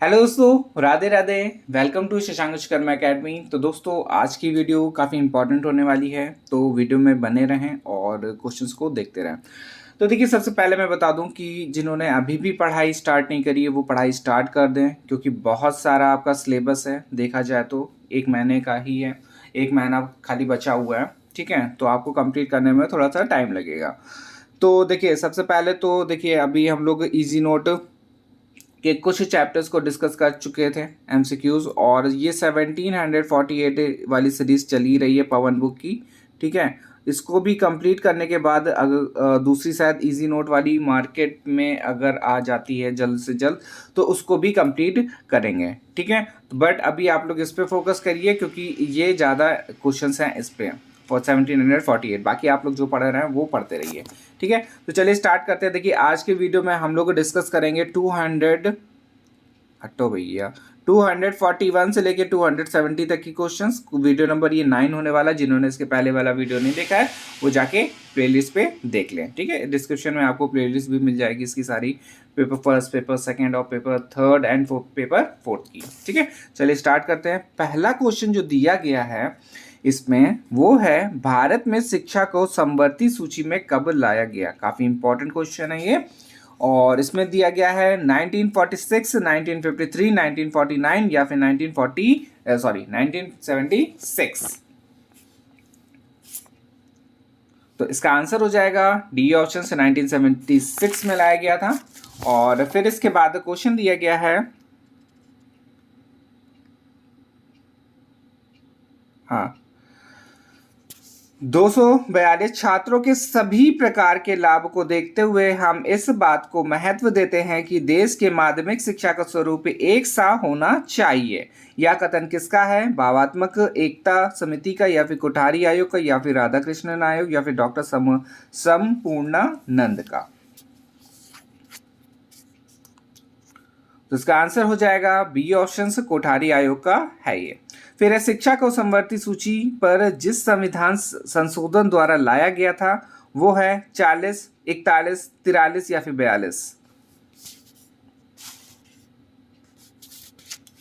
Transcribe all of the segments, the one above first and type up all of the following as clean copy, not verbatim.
Hello दोस्तों, Radhe Radhe. Welcome to Shashank Vishwakarma academy. तो दोस्तों, आज की वीडियो काफ़ी इंपॉर्टेंट होने वाली है, तो वीडियो में बने रहें और क्वेश्चंस को देखते रहें। तो देखिए, सबसे पहले मैं बता दूं कि जिन्होंने अभी भी पढ़ाई स्टार्ट नहीं करी है वो पढ़ाई स्टार्ट कर दें, क्योंकि बहुत सारा आपका सिलेबस है। देखा जाए तो 1 महीने का ही है, 1 महीना खाली बचा हुआ है। ठीक है, तो आपको कंप्लीट करने में थोड़ा सा टाइम लगेगा। तो देखिए, सबसे पहले तो देखिए, अभी हम लोग इजी नोट के कुछ चैप्टर्स को डिस्कस कर चुके थे, एमसीक्यूज, और ये 1748 वाली सीरीज चली रही है पवन बुक की। ठीक है, इसको भी कंप्लीट करने के बाद अगर दूसरी शायद इजी नोट वाली मार्केट में अगर आ जाती है जल्द से जल्द, तो उसको भी कंप्लीट करेंगे। ठीक है, बट अभी आप लोग इस पे फोकस करिए, क्योंकि ये ज़्यादा क्वेश्चंस हैं इस पे फॉर 1748। बाकी आप लोग जो पढ़ रहे हैं वो पढ़ते रहिए। ठीक है, तो चलिए स्टार्ट करते हैं। देखिए, आज के वीडियो में हम लोग डिस्कस करेंगे 200, हटो भैया, 241 से लेके 270 तक की क्वेश्चंस। वीडियो नंबर ये 9 होने वाला। जिन्होंने इसके पहले वाला वीडियो नहीं देखा है वो जाके प्लेलिस्ट पे देख लें। ठीक है, डिस्क्रिप्शन में आपको प्लेलिस्ट भी मिल जाएगी इसकी सारी, पेपर फर्स्ट, पेपर सेकंड और paper third and paper fourth की। ठीक है, चलिए स्टार्ट करते हैं। पहला क्वेश्चन जो दिया गया है इसमें वो है, भारत में शिक्षा को समवर्ती सूची में कब लाया गया। काफी इंपॉर्टेंट क्वेश्चन है ये, और इसमें दिया गया है 1946, 1953, 1949 या फिर 1976। तो इसका आंसर हो जाएगा डी ऑप्शन से 1976 में लाया गया था। और फिर इसके बाद क्वेश्चन दिया गया है, हाँ, 242 छात्रों के सभी प्रकार के लाभ को देखते हुए हम इस बात को महत्व देते हैं कि देश के माध्यमिक शिक्षा का स्वरूप एक सा होना चाहिए। यह कथन किसका है? भावात्मक एकता समिति का, या फिर कोठारी आयोग का, या फिर राधा कृष्णन आयोग, या फिर डॉक्टर संपूर्णानंद का। तो इसका आंसर हो जाएगा बी ऑप्शन से, कोठारी आयोग का है ये। फिर है, शिक्षा को समवर्ती सूची पर जिस संविधान संशोधन द्वारा लाया गया था वो है 40, 41, 43 या फिर 42।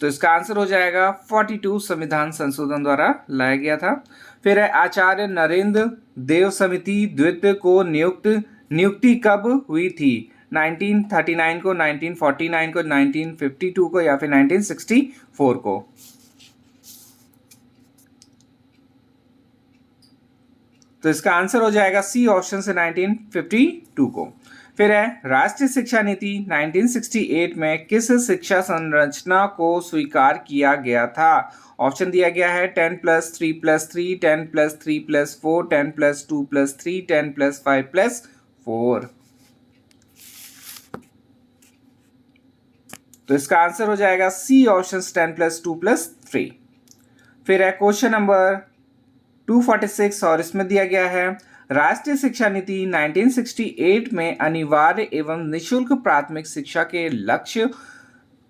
तो इसका आंसर हो जाएगा 42, संविधान संशोधन द्वारा लाया गया था। फिर है, आचार्य नरेंद्र देव समिति द्वितीय को नियुक्ति कब हुई थी? 1939 को, 1949 को, 1952 को, या फिर 1964 को। तो इसका आंसर हो जाएगा सी ऑप्शन से, 1952 को। फिर है, राष्ट्रीय शिक्षा नीति 1968 में किस शिक्षा संरचना को स्वीकार किया गया था? ऑप्शन दिया गया है 10+3+3, 10+3+4, 10+2+3, 10+5+4। तो इसका आंसर हो जाएगा सी ऑप्शन 10+2+3। फिर है क्वेश्चन नंबर 246, और इसमें दिया गया है, राष्ट्रीय शिक्षा नीति 1968 में अनिवार्य एवं निःशुल्क प्राथमिक शिक्षा के लक्ष्य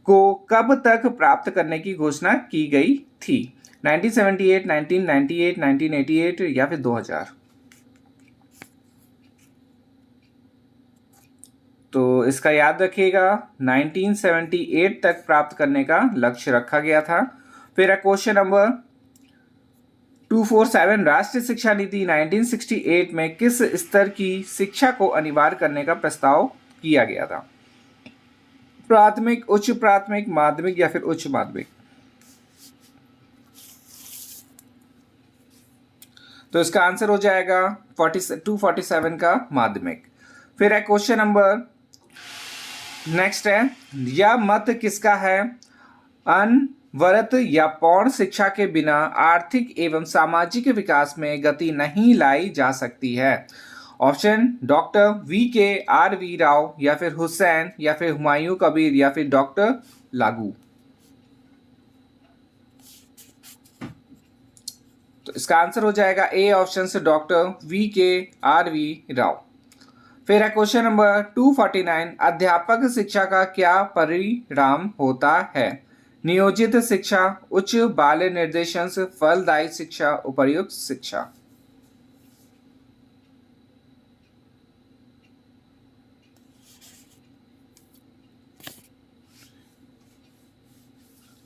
को कब तक प्राप्त करने की घोषणा की गई थी? 1978, 1998, 1988 या फिर 2000। तो इसका याद रखिएगा, 1978 तक प्राप्त करने का लक्ष्य रखा गया था। फिर है क्वेश्चन नंबर 247, राष्ट्रीय शिक्षा नीति 1968 में किस स्तर की शिक्षा को अनिवार्य करने का प्रस्ताव किया गया था? प्राथमिक, उच्च प्राथमिक, माध्यमिक या फिर उच्च माध्यमिक। तो इसका आंसर हो जाएगा 247 का माध्यमिक। फिर है क्वेश्चन नंबर नेक्स्ट है, यह मत किसका है? अनवरत या पौर्ण शिक्षा के बिना आर्थिक एवं सामाजिक विकास में गति नहीं लाई जा सकती है। ऑप्शन डॉक्टर VKRV राव, या फिर हुसैन, या फिर हुमायूं कबीर, या फिर डॉक्टर लागू। तो इसका आंसर हो जाएगा ए ऑप्शन से, डॉक्टर VKRV राव। फिर है क्वेश्चन नंबर 249, अध्यापक शिक्षा का क्या परिणाम होता है? नियोजित शिक्षा, उच्च बाल निर्देशन, फलदायी शिक्षा, उपर्युक्त शिक्षा।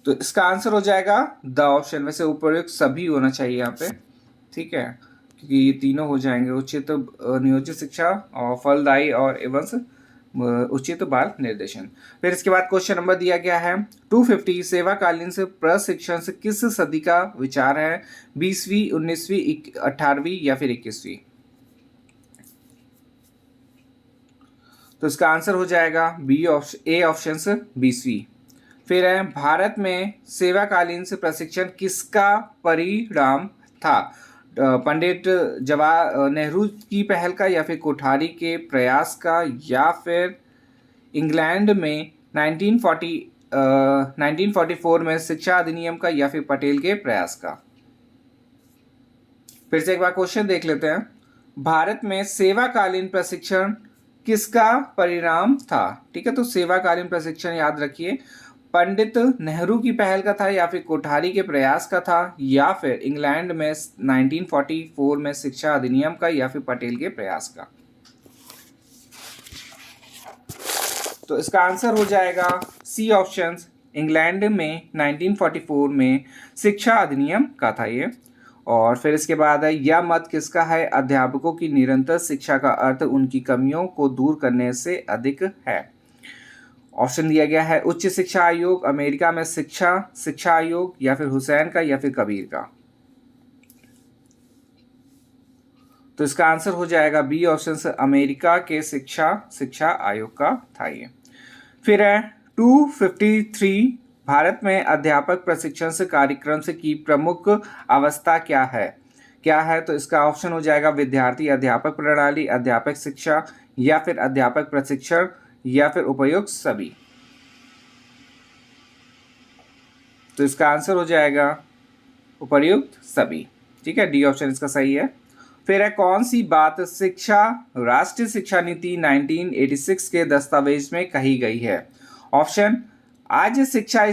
तो इसका आंसर हो जाएगा द ऑप्शन। वैसे उपयुक्त सभी होना चाहिए यहाँ पे, ठीक है, क्योंकि ये तीनों हो जाएंगे, उचित नियोजित शिक्षा और फलदायी और एवं उचित बाल निर्देशन। फिर इसके बाद क्वेश्चन नंबर दिया गया है 250, सेवाकालीन से प्रशिक्षण से किस सदी का विचार है? 20वीं, 19वीं, 18वीं या फिर 21वीं? तो इसका आंसर हो जाएगा बी ऑप्शन, ए ऑप्शन से 20वीं। फिर है भारत में सेवाकालीन से प्रशिक्षण किसका परिणाम था? पंडित जवाहर नेहरू की पहल का या फिर कोठारी के प्रयास का या फिर इंग्लैंड में 1944 में शिक्षा अधिनियम का या फिर पटेल के प्रयास का? फिर से एक बार क्वेश्चन देख लेते हैं। भारत में सेवाकालीन प्रशिक्षण किसका परिणाम था? ठीक है, तो सेवाकालीन प्रशिक्षण याद रखिए, पंडित नेहरू की पहल का था या फिर कोठारी के प्रयास का था या फिर इंग्लैंड में 1944 में शिक्षा अधिनियम का या फिर पटेल के प्रयास का? तो इसका आंसर हो जाएगा सी ऑप्शन, इंग्लैंड में 1944 में शिक्षा अधिनियम का था ये। और फिर इसके बाद है यह मत किसका है? अध्यापकों की निरंतर शिक्षा का अर्थ उनकी कमियों को दूर करने से अधिक है। ऑप्शन दिया गया है उच्च शिक्षा आयोग, अमेरिका में शिक्षा आयोग या फिर हुसैन का या फिर कबीर का? तो इसका आंसर हो जाएगा बी ऑप्शन से अमेरिका के शिक्षा आयोग का था ये। फिर है 253, भारत में अध्यापक प्रशिक्षण से कार्यक्रम से की प्रमुख अवस्था क्या है? तो इसका ऑप्शन हो जाएगा विद्यार्थी अध्यापक प्रणाली, अध्यापक शिक्षा या फिर अध्यापक प्रशिक्षण या फिर उपयुक्त सभी? तो इसका आंसर हो जाएगा उपयुक्त सभी, ठीक है, डी ऑप्शन इसका सही है। फिर है कौन सी बात राष्ट्रीय शिक्षा नीति 1986 के दस्तावेज में कही गई है? ऑप्शन, आज शिक्षा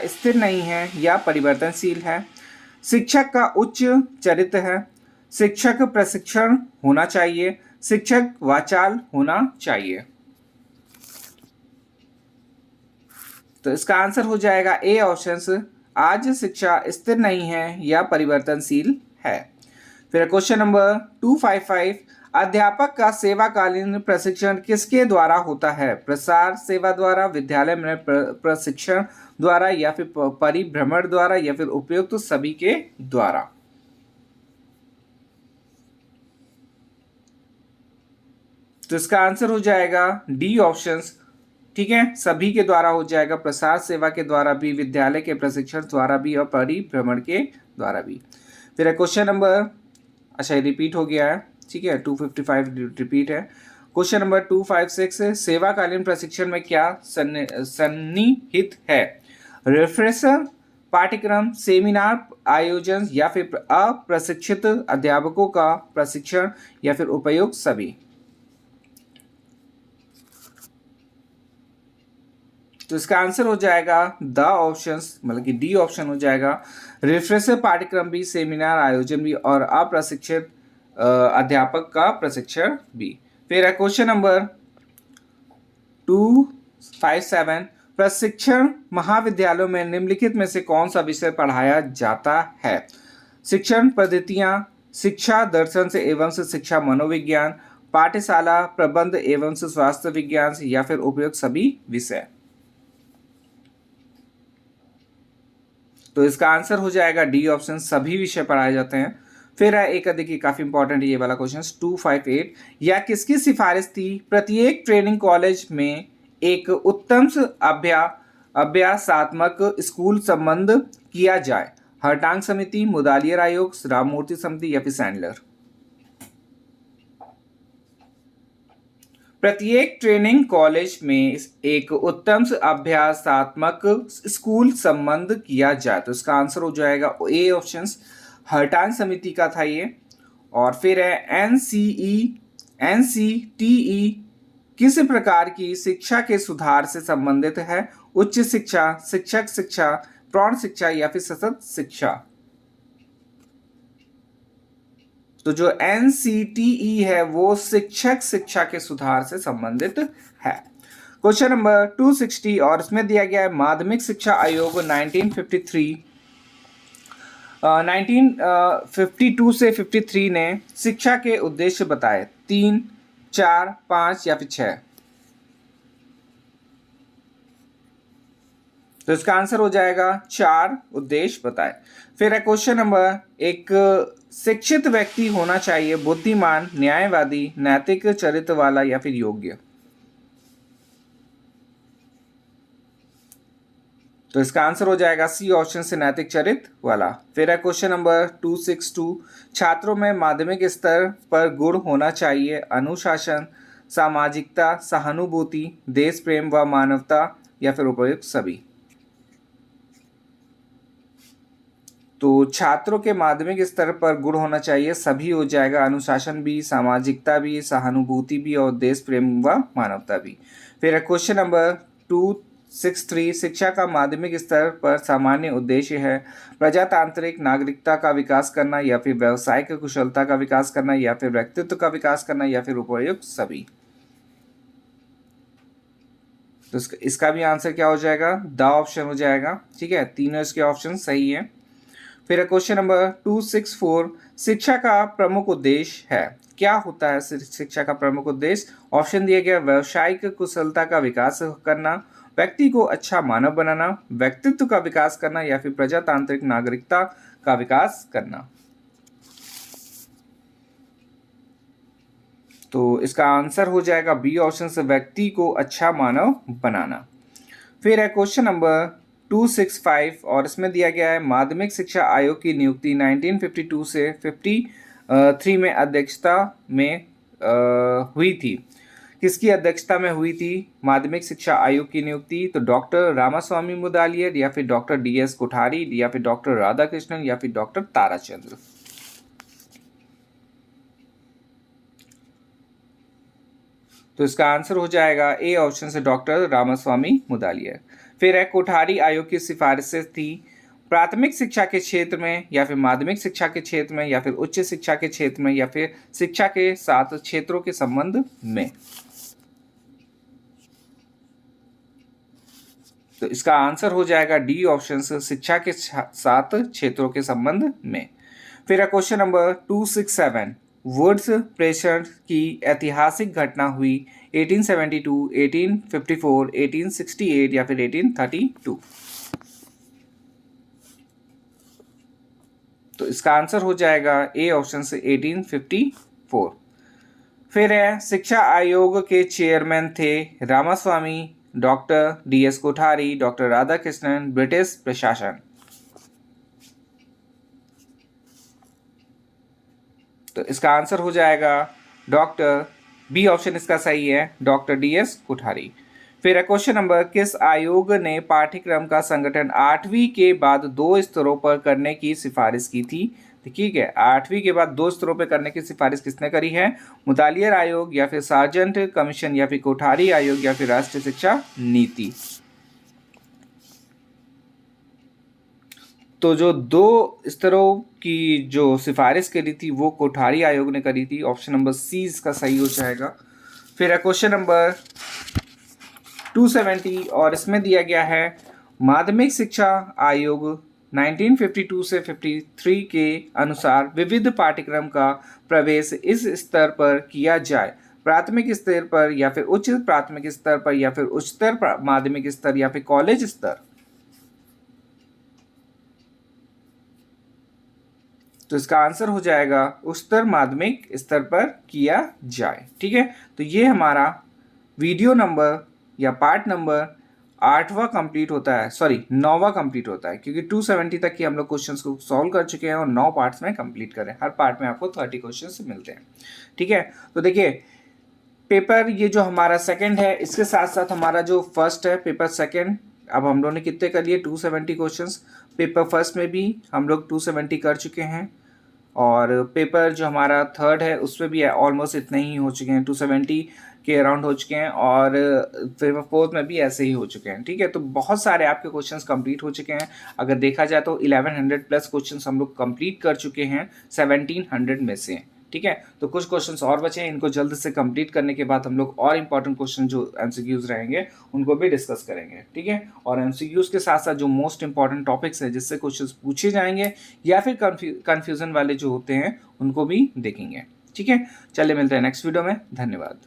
स्थिर नहीं है या परिवर्तनशील है, शिक्षक का उच्च चरित्र है, शिक्षक प्रशिक्षण होना चाहिए, शिक्षक वाचाल होना चाहिए? तो इसका आंसर हो जाएगा ए ऑप्शन, आज शिक्षा स्थिर नहीं है या परिवर्तनशील है। फिर क्वेश्चन नंबर 255, अध्यापक का सेवाकालीन प्रशिक्षण किसके द्वारा होता है? प्रसार सेवा द्वारा, विद्यालय में प्रशिक्षण द्वारा या फिर परिभ्रमण द्वारा या फिर उपयुक्त सभी के द्वारा? तो इसका आंसर हो जाएगा डी ऑप्शन, ठीक है, सभी के द्वारा हो जाएगा, प्रसार सेवा के द्वारा भी, विद्यालय के प्रशिक्षण द्वारा भी और परिभ्रमण के द्वारा भी। फिर क्वेश्चन नंबर, अच्छा रिपीट हो गया है, ठीक है, 255 रिपीट है। क्वेश्चन नंबर 256, सेवाकालीन प्रशिक्षण में क्या सन्निहित है? रिफ्रेशर पाठ्यक्रम, सेमिनार आयोजन या फिर अप्रशिक्षित अध्यापकों का प्रशिक्षण या फिर उपयुक्त सभी? तो इसका आंसर हो जाएगा द ऑप्शन, मतलब कि डी ऑप्शन हो जाएगा, रिफ्रेशर पाठ्यक्रम भी, सेमिनार आयोजन भी और अप्रशिक्षित अध्यापक का प्रशिक्षण भी। फिर है क्वेश्चन नंबर 257, प्रशिक्षण महाविद्यालयों में निम्नलिखित में से कौन सा विषय पढ़ाया जाता है? शिक्षण पद्धतियां, शिक्षा दर्शन से एवं से शिक्षा मनोविज्ञान, पाठशाला प्रबंध एवं से स्वास्थ्य विज्ञान या फिर उपयुक्त सभी विषय? तो इसका आंसर हो जाएगा डी ऑप्शन, सभी विषय पढ़ाए जाते हैं। फिर है एक देखिए काफी इंपॉर्टेंट ये वाला क्वेश्चन 258, या किसकी सिफारिश थी प्रत्येक ट्रेनिंग कॉलेज में एक उत्तम अभ्यासात्मक स्कूल संबंध किया जाए? हरटांग समिति, मुदालियर आयोग, राममूर्ति समिति या फिर सैंडलर? प्रत्येक ट्रेनिंग कॉलेज में एक उत्तम अभ्यासात्मक स्कूल संबंध किया जाए, तो इसका आंसर हो जाएगा ए ऑप्शन, हरटांग समिति का था ये। और फिर है एनसीटीई किस प्रकार की शिक्षा के सुधार से संबंधित है? उच्च शिक्षा, शिक्षक शिक्षा, प्रौढ़ शिक्षा या फिर सतत शिक्षा? तो जो एनसीटीई है वो शिक्षक शिक्षा के सुधार से संबंधित है। क्वेश्चन नंबर 260 और इसमें दिया गया है माध्यमिक शिक्षा आयोग 1953 1952 से 53 ने शिक्षा के उद्देश्य बताए, 3, 4, 5 या फिर 6। तो इसका आंसर हो जाएगा 4 उद्देश्य बताए। फिर है क्वेश्चन नंबर, एक शिक्षित व्यक्ति होना चाहिए बुद्धिमान, न्यायवादी, नैतिक चरित्र वाला या फिर योग्य। तो इसका आंसर हो जाएगा सी ऑप्शन से, नैतिक चरित्र वाला। फिर है क्वेश्चन नंबर 262, छात्रों में माध्यमिक स्तर पर गुण होना चाहिए, अनुशासन, सामाजिकता, सहानुभूति, देश प्रेम व मानवता या फिर उपयुक्त सभी। तो छात्रों के माध्यमिक स्तर पर गुण होना चाहिए, सभी हो जाएगा, अनुशासन भी, सामाजिकता भी, सहानुभूति भी और देश प्रेम व मानवता भी। फिर क्वेश्चन नंबर 263, शिक्षा का माध्यमिक स्तर पर सामान्य उद्देश्य है प्रजातांत्रिक नागरिकता का विकास करना या फिर व्यावसायिक कुशलता का विकास करना या फिर व्यक्तित्व का विकास करना या फिर उपयुक्त सभी। तो इसका भी आंसर क्या हो जाएगा, द ऑप्शन हो जाएगा। ठीक है, तीनों इसके ऑप्शन सही है। फिर क्वेश्चन नंबर 264, शिक्षा का प्रमुख उद्देश्य है, क्या होता है शिक्षा का प्रमुख उद्देश्य? ऑप्शन दिया गया, व्यावसायिक कुशलता का विकास करना, व्यक्ति को अच्छा मानव बनाना, व्यक्तित्व का विकास करना या फिर प्रजातांत्रिक नागरिकता का विकास करना। तो इसका आंसर हो जाएगा बी ऑप्शन से, व्यक्ति को अच्छा मानव बनाना। फिर है क्वेश्चन नंबर 265 और इसमें दिया गया है माध्यमिक शिक्षा आयोग की नियुक्ति 1952 से 53 में अध्यक्षता में हुई थी। किसकी अध्यक्षता में हुई थी माध्यमिक शिक्षा आयोग की नियुक्ति? तो डॉक्टर रामास्वामी मुदालियर या फिर डॉक्टर DS कोठारी या फिर डॉक्टर राधाकृष्णन या फिर डॉक्टर ताराचंद्र। तो इसका आंसर हो जाएगा ए ऑप्शन से, डॉक्टर रामास्वामी मुदालियर। फिर है कोठारी आयोग की सिफारिशें थी प्राथमिक शिक्षा के क्षेत्र में या फिर माध्यमिक शिक्षा के क्षेत्र में या फिर उच्च शिक्षा के क्षेत्र में या फिर शिक्षा के साथ क्षेत्रों के संबंध में। तो इसका आंसर हो जाएगा डी ऑप्शन से, शिक्षा के साथ क्षेत्रों के संबंध में। फिर है क्वेश्चन नंबर 267, वुड्स प्रेशर की ऐतिहासिक घटना हुई 1872, 1854, 1868 या फिर 1832। तो इसका आंसर हो जाएगा ए ऑप्शन से, 1854। फिर है शिक्षा आयोग के चेयरमैन थे Ramaswamy, doctor DS Kothari, doctor Radhakrishnan, British प्रशासन। तो इसका आंसर हो जाएगा डॉक्टर बी ऑप्शन इसका सही है, डॉक्टर DS कोठारी। फिर क्वेश्चन नंबर, किस आयोग ने पाठ्यक्रम का संगठन 8वीं के बाद 2 स्तरों पर करने की सिफारिश की थी? ठीक है, 8वीं के बाद 2 स्तरों पर करने की सिफारिश किसने करी है? मुदालियर आयोग या फिर सार्जेंट कमीशन या फिर कोठारी आयोग या फिर राष्ट्रीय शिक्षा नीति। तो जो 2 स्तरों की जो सिफारिश करी थी वो कोठारी आयोग ने करी थी। ऑप्शन नंबर सी इसका सही हो जाएगा। फिर क्वेश्चन नंबर 270 और इसमें दिया गया है माध्यमिक शिक्षा आयोग 1952 से 53 के अनुसार विविध पाठ्यक्रम का प्रवेश इस स्तर पर किया जाए, प्राथमिक स्तर पर या फिर उच्च प्राथमिक स्तर पर या फिर उच्चतर माध्यमिक स्तर या फिर कॉलेज स्तर। तो इसका आंसर हो जाएगा उच्चतर माध्यमिक स्तर पर किया जाए। ठीक है, तो ये हमारा वीडियो नंबर या पार्ट नंबर 8वां कंप्लीट होता है, सॉरी 9वां कंप्लीट होता है, क्योंकि 270 तक की हम लोग क्वेश्चंस को सॉल्व कर चुके हैं और 9 पार्ट्स में कंप्लीट करें। हर पार्ट में आपको 30 क्वेश्चंस मिलते हैं। ठीक है, तो देखिए पेपर ये जो हमारा सेकंड है, इसके साथ साथ हमारा जो फर्स्ट है पेपर सेकंड, अब हम लोगों ने कितने कर लिए 270 क्वेश्चंस। पेपर फर्स्ट में भी हम लोग 270 कर चुके हैं और पेपर जो हमारा थर्ड है उसमें भी ऑलमोस्ट इतने ही हो चुके हैं, 270 के अराउंड हो चुके हैं और पेपर फोर्थ में भी ऐसे ही हो चुके हैं। ठीक है, तो बहुत सारे आपके क्वेश्चंस कंप्लीट हो चुके हैं। अगर देखा जाए तो 1100 प्लस क्वेश्चंस हम लोग कंप्लीट कर चुके हैं 1700 में से। ठीक है। तो कुछ क्वेश्चंस और बचे हैं, इनको जल्द से कंप्लीट करने के बाद हम लोग और इंपॉर्टेंट क्वेश्चन जो एमसीक्यूज रहेंगे उनको भी डिस्कस करेंगे, ठीक है। और एमसीक्यूज के साथ साथ जो मोस्ट इंपॉर्टेंट टॉपिक्स है जिससे क्वेश्चंस पूछे जाएंगे या फिर कंफ्यूजन वाले जो होते हैं उनको भी देखेंगे, ठीक है। चलिए मिलते हैं नेक्स्ट वीडियो में, धन्यवाद।